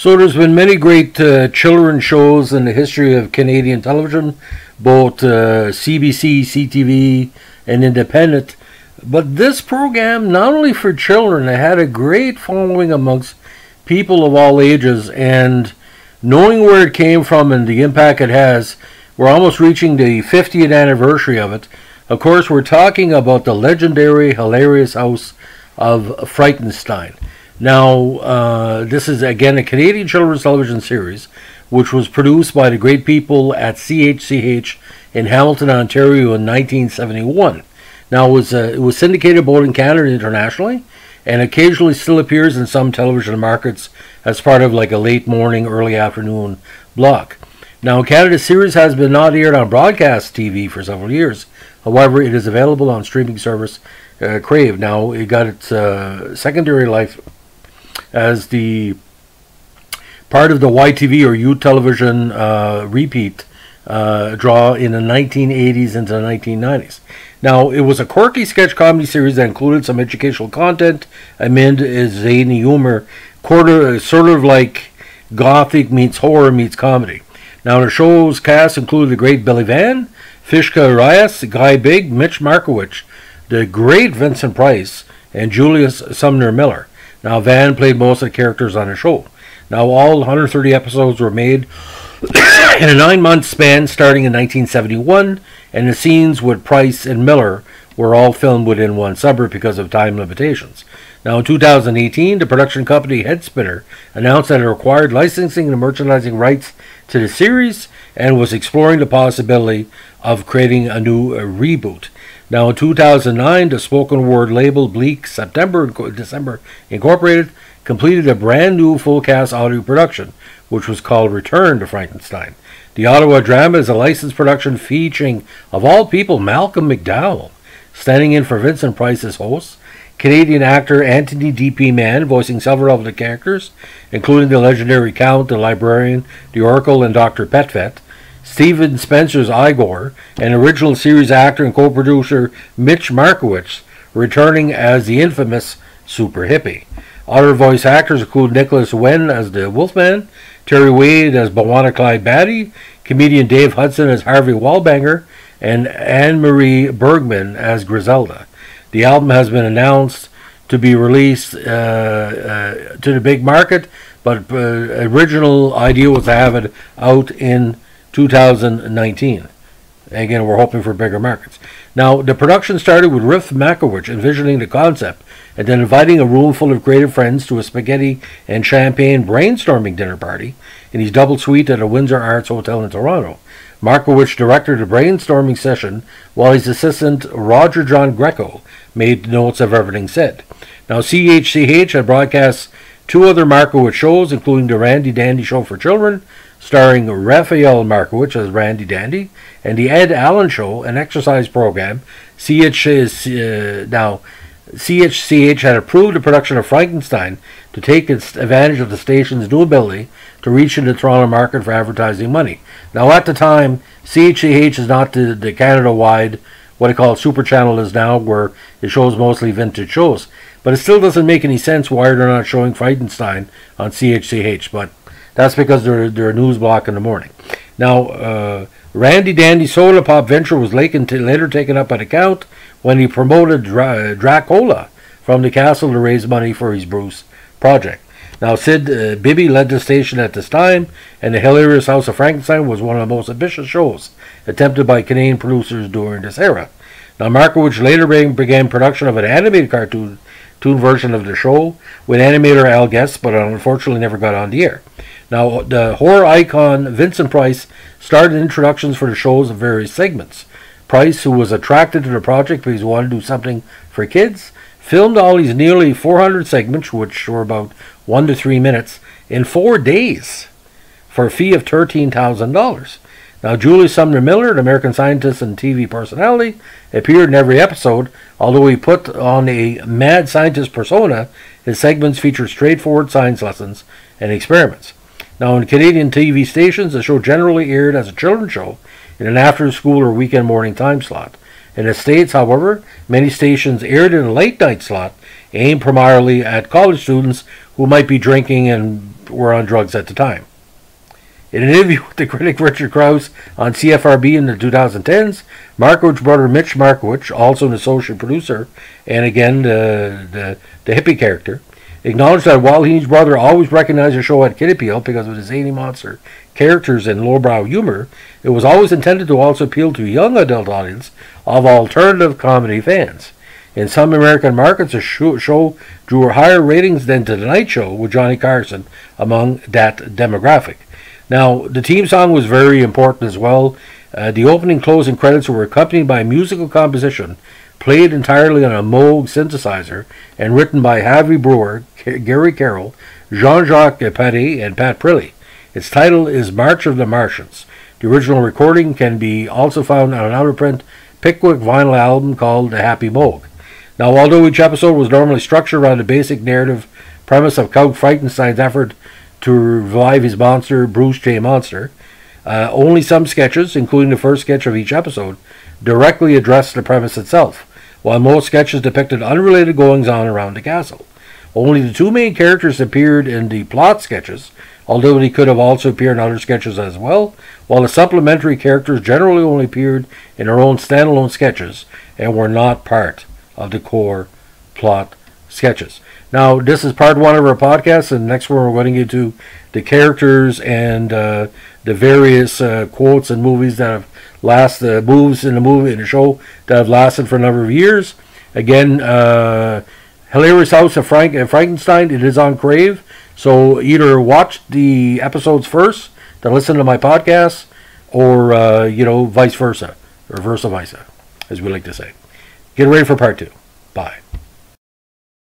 So there's been many great children's shows in the history of Canadian television, both CBC, CTV, and independent. But this program, not only for children, it had a great following amongst people of all ages. And knowing where it came from and the impact it has, we're almost reaching the 50th anniversary of it. Of course, we're talking about the legendary, hilarious house of Frightenstein. Now, this is again a Canadian children's television series, which was produced by the great people at CHCH in Hamilton, Ontario in 1971. Now, it was syndicated both in Canada and internationally, and occasionally still appears in some television markets as part of like a late morning, early afternoon block. Now, Canada's series has been not aired on broadcast TV for several years. However, it is available on streaming service Crave. Now, it got its secondary life as the part of the YTV or youth television repeat draw in the 1980s into the 1990s. Now, it was a quirky sketch comedy series that included some educational content amid zany humor, sort of like gothic meets horror meets comedy. Now, the show's cast included the great Billy Van, Fishka Reyes, Guy Big, Mitch Markowitz, the great Vincent Price, and Julius Sumner Miller. Now, Van played most of the characters on the show. Now, all 130 episodes were made in a 9-month span starting in 1971, and the scenes with Price and Miller were all filmed within one suburb because of time limitations. Now, in 2018, the production company Headspinner announced that it required licensing and merchandising rights to the series and was exploring the possibility of creating a new reboot. Now, in 2009, the spoken word label Bleak December Incorporated completed a brand new full-cast audio production, which was called Return to Frightenstein. The Ottawa drama is a licensed production featuring, of all people, Malcolm McDowell, standing in for Vincent Price as host, Canadian actor Anthony D.P. Mann voicing several of the characters, including the legendary Count, the Librarian, the Oracle, and Dr. Petfet, Stephen Spencer's Igor, and original series actor and co-producer Mitch Markowitz, returning as the infamous Super Hippie. Other voice actors include Nicholas Wen as the Wolfman, Terry Wade as Bawana Clyde Batty, comedian Dave Hudson as Harvey Wallbanger, and Anne-Marie Bergman as Griselda. The album has been announced to be released to the big market, but original idea was to have it out in 2019. Again, we're hoping for bigger markets. Now, the production started with Riff Makowicz envisioning the concept and then inviting a room full of creative friends to a spaghetti and champagne brainstorming dinner party in his double suite at a Windsor Arts Hotel in Toronto. Markowitz directed the brainstorming session while his assistant Roger John Greco made notes of everything said. Now, CHCH had broadcast 2 other Markowitz shows, including the Randy Dandy Show for Children, starring Raphael Markowitz as Randy Dandy, and the Ed Allen Show, an exercise program. CHCH had approved the production of Frightenstein to take its advantage of the station's new ability to reach in the Toronto market for advertising money. Now, at the time, CHCH is not the Canada-wide, what I call super channel is now, where it shows mostly vintage shows. But it still doesn't make any sense why they're not showing Frightenstein on CHCH, but that's because they're a news block in the morning. Now, Randy Dandy's soda pop venture was later taken up by the Count when he promoted Dracula from the castle to raise money for his Bruce project. Now, Sid Bibby led the station at this time, and the hilarious House of Frankenstein was one of the most ambitious shows attempted by Canadian producers during this era. Now, Markowitz later began production of an animated cartoon version of the show with animator Al Guest, but unfortunately never got on the air. Now, the horror icon Vincent Price started introductions for the shows of various segments. Price, who was attracted to the project because he wanted to do something for kids, filmed all these nearly 400 segments, which were about 1 to 3 minutes, in 4 days for a fee of $13,000. Now, Julius Sumner Miller, an American scientist and TV personality, appeared in every episode. Although he put on a mad scientist persona, his segments featured straightforward science lessons and experiments. Now, in Canadian TV stations, the show generally aired as a children's show in an after-school or weekend morning time slot. In the States, however, many stations aired in a late-night slot aimed primarily at college students who might be drinking and were on drugs at the time. In an interview with the critic Richard Krause on CFRB in the 2010s, Markowitz brother Mitch Markowitz, also an associate producer, and again the hippie character, acknowledged that while his brother always recognized the show had kid appeal because of the zany monster characters and lowbrow humor, it was always intended to also appeal to a young adult audience of alternative comedy fans. In some American markets, the show drew higher ratings than The Tonight Show with Johnny Carson among that demographic. Now, the theme song was very important as well. The opening, closing credits were accompanied by musical composition played entirely on a Moog synthesizer and written by Harvey Brewer, Gary Carroll, Jean-Jacques Padet, and Pat Prilly. Its title is March of the Martians. The original recording can be also found on an out-of-print Pickwick vinyl album called The Happy Moog. Now, although each episode was normally structured around the basic narrative premise of Count Frightenstein's effort to revive his monster, Bruce J. Monster, only some sketches, including the first sketch of each episode, directly addressed the premise itself, while most sketches depicted unrelated goings-on around the castle. Only the two main characters appeared in the plot sketches, although they could have also appeared in other sketches as well, while the supplementary characters generally only appeared in their own standalone sketches and were not part of the core plot sketches. Now, this is part one of our podcast, and next one we're going to get to the characters and the various quotes and movies that have lasted, moves in the show that have lasted for a number of years. Again, Hilarious House of Frightenstein. It is on Crave, so either watch the episodes first, then listen to my podcast, or vice versa, or versa, as we like to say. Get ready for part two. Bye.